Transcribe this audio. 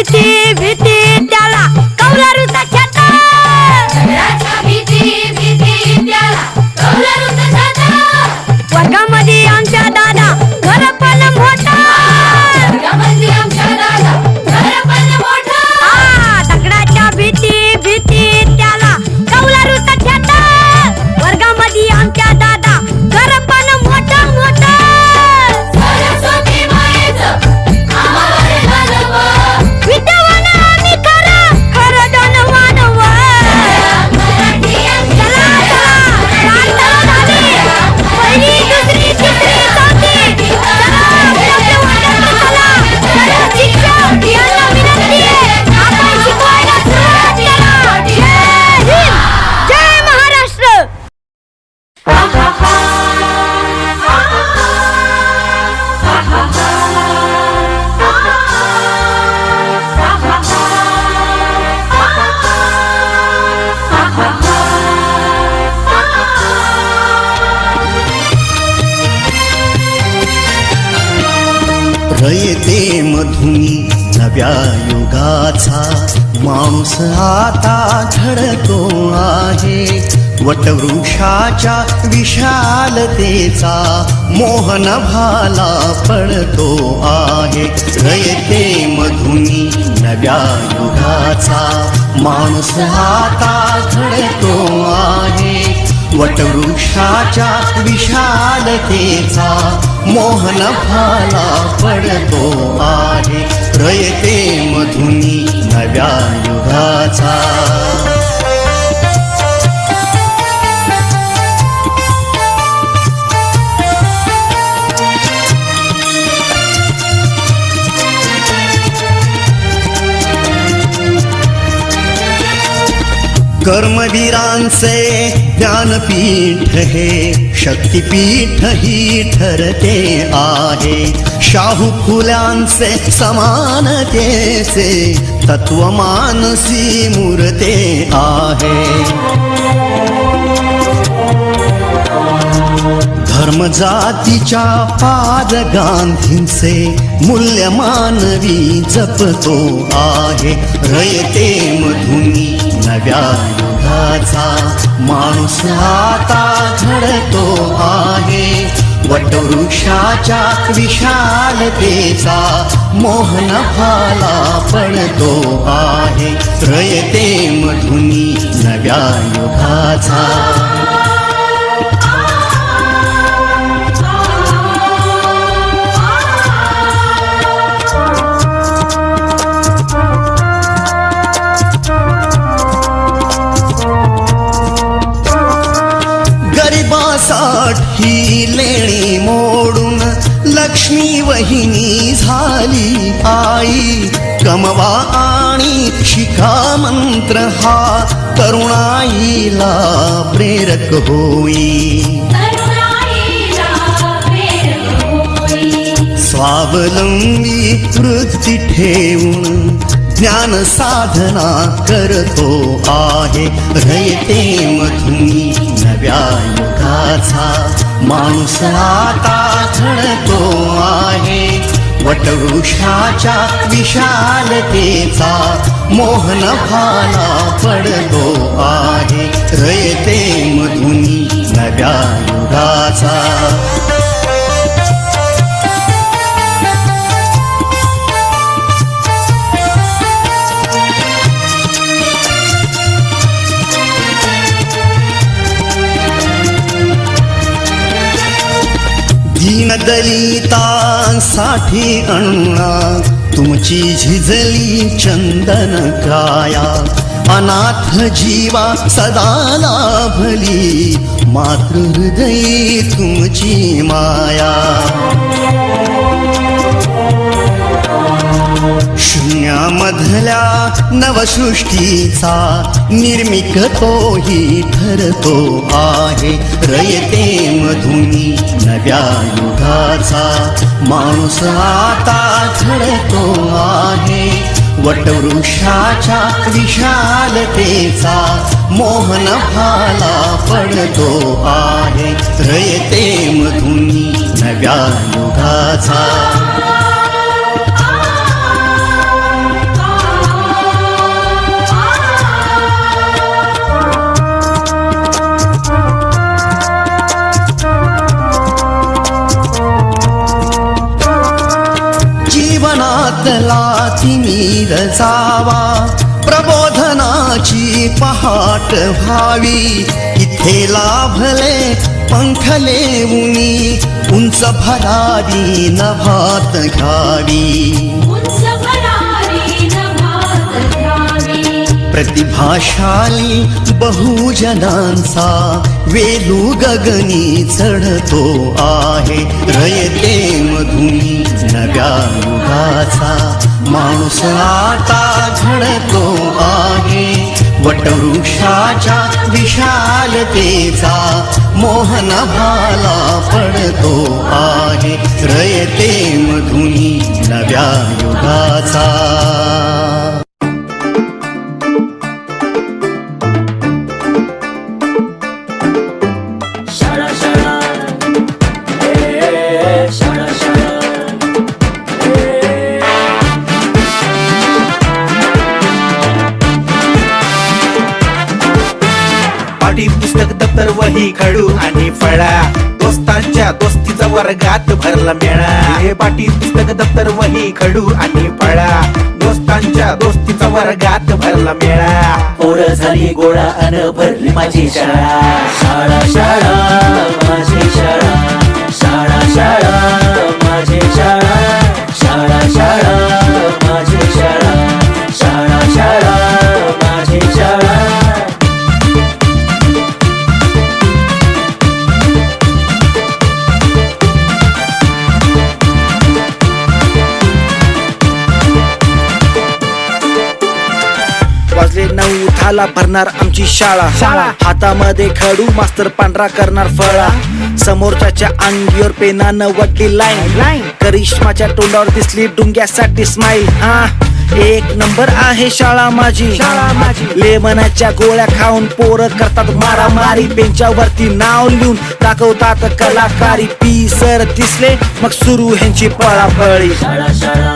भीती भीती त्याला कौलारूचा छाता. दगडाच्या भीती भीती त्याला कौलारूचा छाता. वर्गामध्ये आमच्या दादा घर पण मोठा. वर्गामध्ये आमच्या दादा घर पण मोठा. दगडाच्या भीती भीती त्याला कौलारूचा छाता. वर्गामध्ये आमच्या दादा घर पण मोठा मोठा. सरस्वती मायेचं आम्हाला घालव. विद्यावान आम्ही खरं खरं धनवान व. मराठी चला चला झाली पहिली दुसरी तिसरी चौथी. चला आपल्या वर्गात चला. सर्व शिक्षक यांना विनंती आहे आपण शिकवायला सुरुवात करा. जय हिंद जय महाराष्ट्र. रयते मधुनी नव्या युगाचा माणूस आता घडतो आहे. वटवृक्षाच्या विशालतेचा मोहन भाला पडतो आहे. रयते मधुनी नव्या युगाचा माणूस आता घडतो आहे. वटवृक्षाच्या विशालतेचा मोहन भाला पडतो आहे. रयते मधुनी नव्या युगाचा. कर्मवीरांचे ज्ञानपीठ हे शक्तिपीठ ही ठरते आहे. शाहू फुल्यांचे समानतेचे तत्व मानसी मूर्ते आहे. धर्म जातीच्या पाद गांधींचे मूल्य मानवी जपतो आहे. रयते मधुनी नव्या युगाचा माणूस आता घडतो आहे. वटवृक्षाच्या विशालतेचा मोहन भाला पडतो आहे. रयते मधुनी नव्या युगाचा. ही लेणी मोडून लक्ष्मी वहिनी झाली आई. कमवा आणि शिका मंत्र हा तरुणाईला प्रेरक होई. स्वावलंबी वृत्ती ठेवून ज्ञान साधना करतो आहे. रयते मधुनी नव्या युगाचा माणूस आता घडतो आहे. वटवृक्षाच्या विशालतेचा मोहन भाला पडतो आहे. रयते मधुनी नव्या युगाचा. दलितांसाठी अण्णा तुमची झिजली चंदन काया. अनाथ जीवा सदा लाभली मातृहृदयी तुमची माया. शून्यामधल्या नवसृष्टीचा निर्मिक तोही ठरतो आहे. रयते मधुनी नव्या युगाचा माणूस आता घडतो आहे. वटवृक्षाच्या विशालतेचा मोहन भाला पडतो आहे. रयते मधुनी नव्या युगाचा. मनातला तिमिर जावा, प्रबोधनाची पहाट व्हावी. इथे लाभले पंखले उनी, उंच भरारी नभात घ्यावी. उंच भरारी नभात घ्यावी. प्रतिभाशाली बहुजनांचा वेलू गगनी चढतो आहे. रयते मधुनी नव्या युगाचा, माणूस आता घडतो आहे. वटवृक्षाच्या विशालतेचा मोहन भाला पडतो आहे. रयते मधुनी नव्या युगाचा. पाटी पुस्तक दप्तर वही खडू आणि फळा, दोस्तांच्या दोस्तीचा वर्गात भरला मेळा. हे पाटी पुस्तक दप्तर वही खडू आणि फळा, दोस्तांच्या दोस्तीचा वर्गात भरला मेळा. पोरं झाली गोळा अन भरली माझी शाळा. शाळा शाळा माझी शाळा, शाळा शाळा माझी शाळा, शाळा शाळा माझी शाळा, शाळा शाळा माझी शाळा. वाजले 9 झाला भरणार आमची शाळा. हातामध्ये खडू मास्तर पांढरा करणार फळा. समोरच्या अंगीवर पेनानं वडली लाईन. करिश्माच्या तोंडावर दिसली डुंग्यासाठी स्माईल. हा एक नंबर आहे शाळा माझी. लेमनाच्या गोळ्या खाऊन पोरं करतात मारामारी. बेंचावरती नाव लिहून दाखवतात कलाकारी. पी सर दिसले मग सुरू ह्यांची पळापळी. शाळा शाळा